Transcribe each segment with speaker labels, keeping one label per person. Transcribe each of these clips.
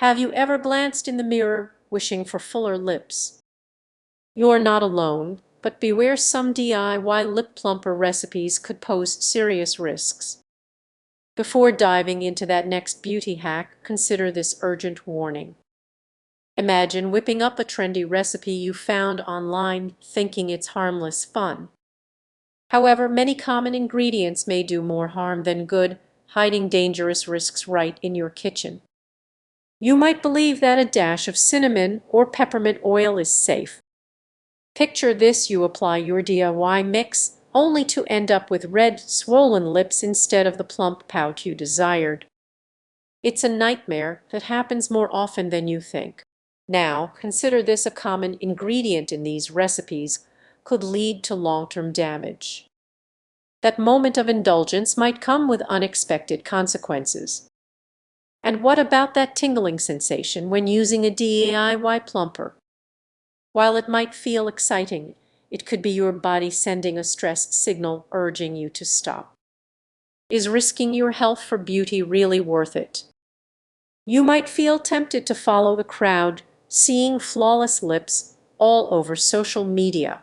Speaker 1: Have you ever glanced in the mirror wishing for fuller lips? You're not alone, but beware, some DIY lip plumper recipes could pose serious risks. Before diving into that next beauty hack, consider this urgent warning. Imagine whipping up a trendy recipe you found online thinking it's harmless fun. However, many common ingredients may do more harm than good, hiding dangerous risks right in your kitchen. You might believe that a dash of cinnamon or peppermint oil is safe. Picture this: you apply your DIY mix only to end up with red, swollen lips instead of the plump pout you desired. It's a nightmare that happens more often than you think. Now, consider this: a common ingredient in these recipes could lead to long-term damage. That moment of indulgence might come with unexpected consequences. And what about that tingling sensation when using a DIY plumper? While it might feel exciting, it could be your body sending a stress signal urging you to stop. Is risking your health for beauty really worth it? You might feel tempted to follow the crowd, seeing flawless lips all over social media.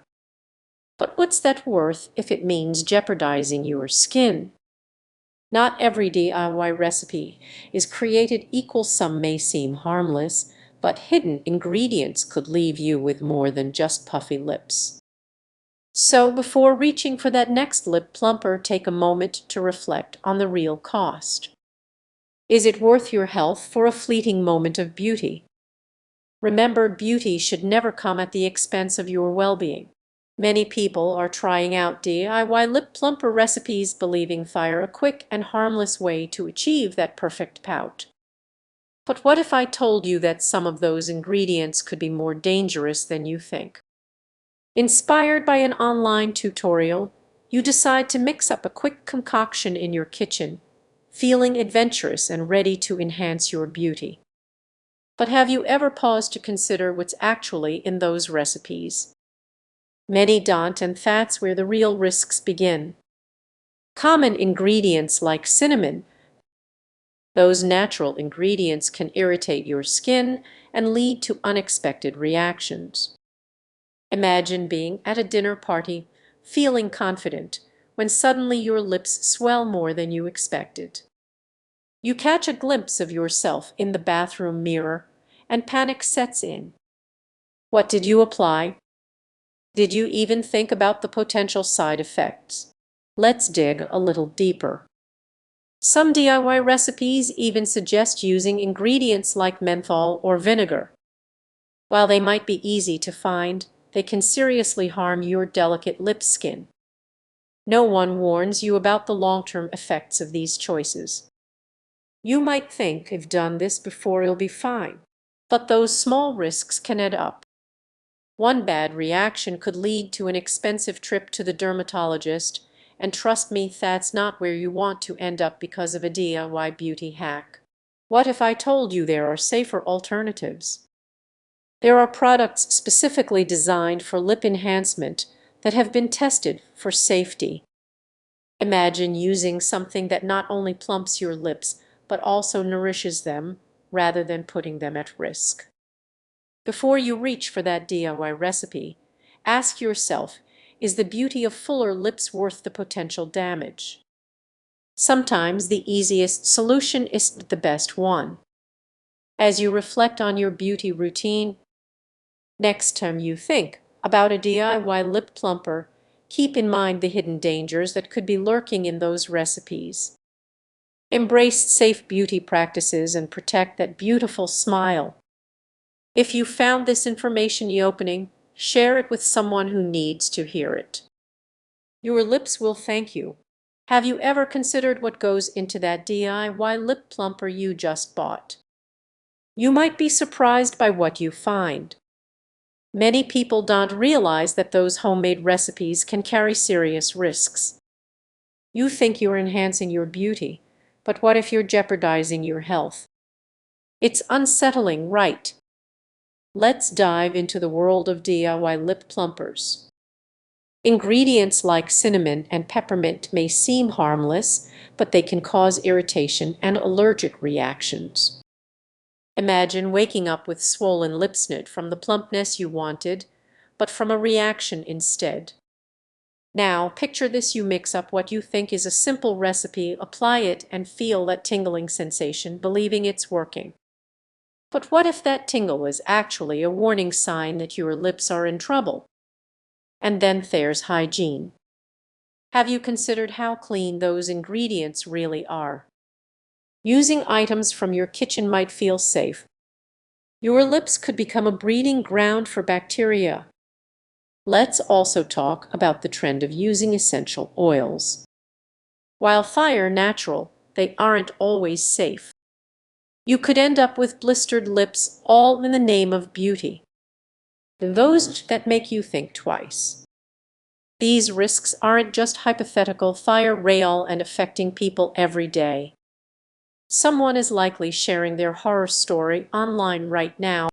Speaker 1: But what's that worth if it means jeopardizing your skin? Not every DIY recipe is created equal. Some may seem harmless, but hidden ingredients could leave you with more than just puffy lips. So before reaching for that next lip plumper, take a moment to reflect on the real cost. Is it worth your health for a fleeting moment of beauty? Remember, beauty should never come at the expense of your well-being. Many people are trying out DIY lip plumper recipes believing they're a quick and harmless way to achieve that perfect pout. But what if I told you that some of those ingredients could be more dangerous than you think? Inspired by an online tutorial, you decide to mix up a quick concoction in your kitchen, feeling adventurous and ready to enhance your beauty. But have you ever paused to consider what's actually in those recipes? Many don't, and that's where the real risks begin. Common ingredients like cinnamon. Those natural ingredients can irritate your skin and lead to unexpected reactions. Imagine being at a dinner party, feeling confident, when suddenly your lips swell more than you expected. You catch a glimpse of yourself in the bathroom mirror, and panic sets in. What did you apply? Did you even think about the potential side effects? Let's dig a little deeper. Some DIY recipes even suggest using ingredients like menthol or vinegar. While they might be easy to find, they can seriously harm your delicate lip skin. No one warns you about the long-term effects of these choices. You might think, "I've done this before, it'll be fine." But those small risks can add up. One bad reaction could lead to an expensive trip to the dermatologist, and trust me, that's not where you want to end up because of a DIY beauty hack. What if I told you there are safer alternatives? There are products specifically designed for lip enhancement that have been tested for safety. Imagine using something that not only plumps your lips but also nourishes them, rather than putting them at risk. Before you reach for that DIY recipe, ask yourself, is the beauty of fuller lips worth the potential damage? Sometimes the easiest solution is the best one. As you reflect on your beauty routine, next time you think about a DIY lip plumper, keep in mind the hidden dangers that could be lurking in those recipes. Embrace safe beauty practices and protect that beautiful smile. If you found this information eye-opening, share it with someone who needs to hear it. Your lips will thank you. Have you ever considered what goes into that DIY lip plumper you just bought? You might be surprised by what you find. Many people don't realize that those homemade recipes can carry serious risks. You think you're enhancing your beauty, but what if you're jeopardizing your health? It's unsettling, right? Let's dive into the world of DIY lip plumpers. Ingredients like cinnamon and peppermint may seem harmless, but they can cause irritation and allergic reactions. Imagine waking up with swollen lips not from the plumpness you wanted, but from a reaction instead. Now picture this: you mix up what you think is a simple recipe, apply it, and feel that tingling sensation, believing it's working. But what if that tingle is actually a warning sign that your lips are in trouble? And then there's hygiene. Have you considered how clean those ingredients really are? Using items from your kitchen might feel safe. Your lips could become a breeding ground for bacteria. Let's also talk about the trend of using essential oils. While they're natural, they aren't always safe. You could end up with blistered lips, all in the name of beauty. Those that make you think twice. These risks aren't just hypothetical, they're real and affecting people every day. Someone is likely sharing their horror story online right now.